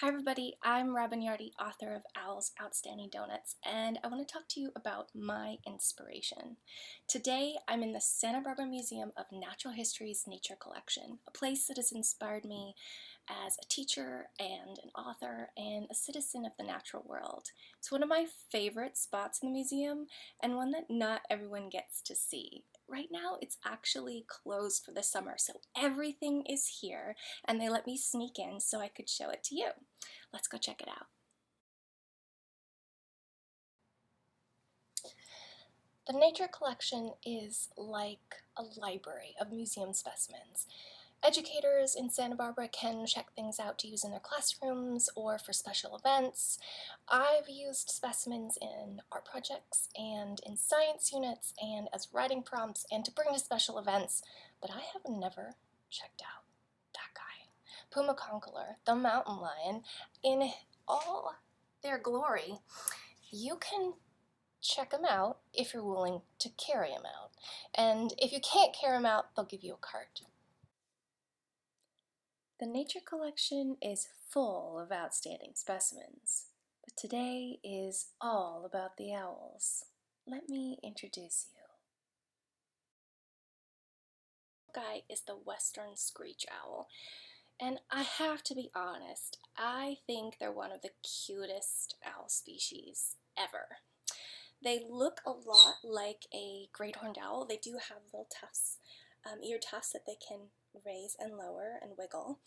Hi everybody, I'm Robin Yardi, author of Owl's Outstanding Donuts, and I want to talk to you about my inspiration. Today I'm in the Santa Barbara Museum of Natural History's Nature Collection, a place that has inspired me as a teacher and an author and a citizen of the natural world. It's one of my favorite spots in the museum and one that not everyone gets to see. Right now it's actually closed for the summer, so everything is here and they let me sneak in so I could show it to you. Let's go check it out. The Nature Collection is like a library of museum specimens. Educators in Santa Barbara can check things out to use in their classrooms or for special events. I've used specimens in art projects and in science units and as writing prompts and to bring to special events, but I have never checked out that guy. Puma concolor, the mountain lion, in all their glory. You can check them out if you're willing to carry them out. And if you can't carry them out, they'll give you a cart. The Nature Collection is full of outstanding specimens, but today is all about the owls. Let me introduce you. This guy is the western screech owl, and I have to be honest, I think they're one of the cutest owl species ever. They look a lot like a great horned owl. They do have little tufts, ear tufts that they can raise and lower and wiggle.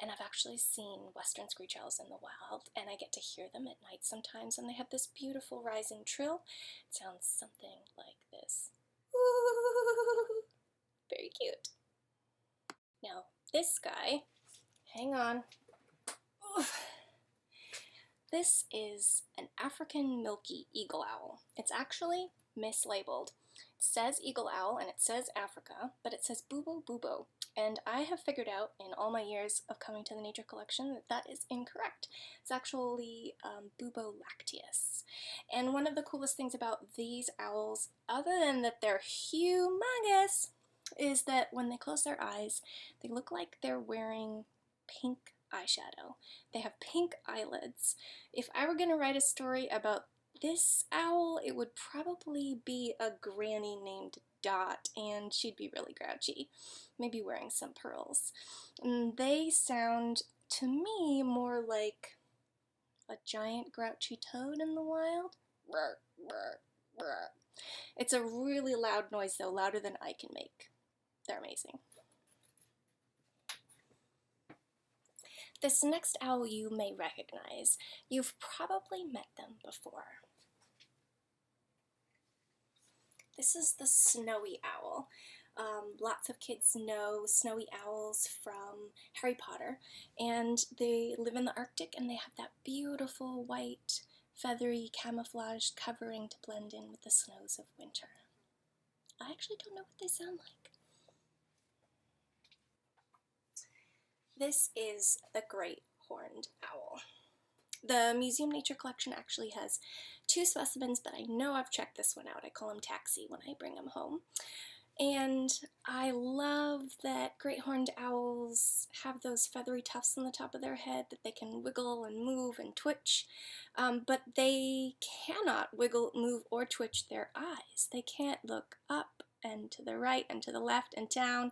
And I've actually seen western screech owls in the wild, and I get to hear them at night sometimes, and they have this beautiful rising trill. It sounds something like this. Ooh, very cute. Now, this guy, hang on. Oof. This is an African milky eagle owl. It's actually mislabeled. It says eagle owl and it says Africa, but it says bubo bubo. And I have figured out in all my years of coming to the Nature Collection that that is incorrect. It's actually bubo lacteus. And one of the coolest things about these owls, other than that they're humongous, is that when they close their eyes, they look like they're wearing pink eyeshadow. They have pink eyelids. If I were going to write a story about this owl, it would probably be a granny named Dot, and she'd be really grouchy, maybe wearing some pearls. And they sound, to me, more like a giant grouchy toad in the wild. It's a really loud noise, though, louder than I can make. They're amazing. This next owl you may recognize. You've probably met them before. This is the snowy owl. Lots of kids know snowy owls from Harry Potter, and they live in the Arctic and they have that beautiful white feathery camouflaged covering to blend in with the snows of winter. I actually don't know what they sound like. This is the great horned owl. The Museum Nature Collection actually has two specimens, but I know I've checked this one out. I call him Taxi when I bring him home. And I love that great horned owls have those feathery tufts on the top of their head that they can wiggle and move and twitch, but they cannot wiggle, move, or twitch their eyes. They can't look up and to the right and to the left and down.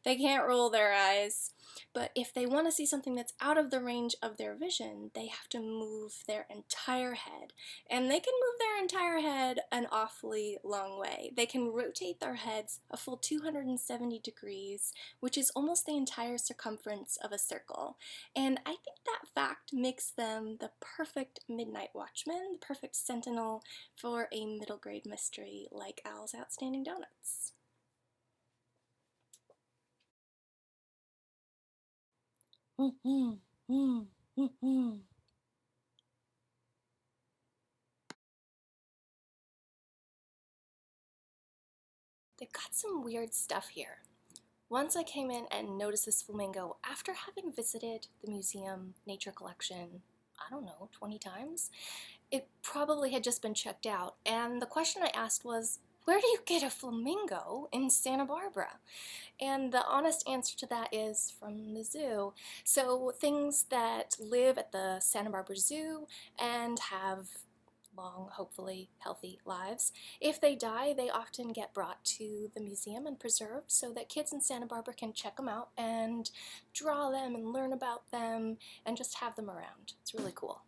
They can't roll their eyes. But if they want to see something that's out of the range of their vision, they have to move their entire head. And they can move their entire head an awfully long way. They can rotate their heads a full 270 degrees, which is almost the entire circumference of a circle. And I think that fact makes them the perfect midnight watchman, the perfect sentinel for a middle grade mystery like Owl's Outstanding Donuts. They've got some weird stuff here. Once I came in and noticed this flamingo after having visited the museum nature collection, I don't know, 20 times. It probably had just been checked out, and the question I asked was, Where do you get a flamingo in Santa Barbara? And the honest answer to that is from the zoo. So things that live at the Santa Barbara Zoo and have long, hopefully healthy lives, if they die, they often get brought to the museum and preserved so that kids in Santa Barbara can check them out and draw them and learn about them and just have them around. It's really cool.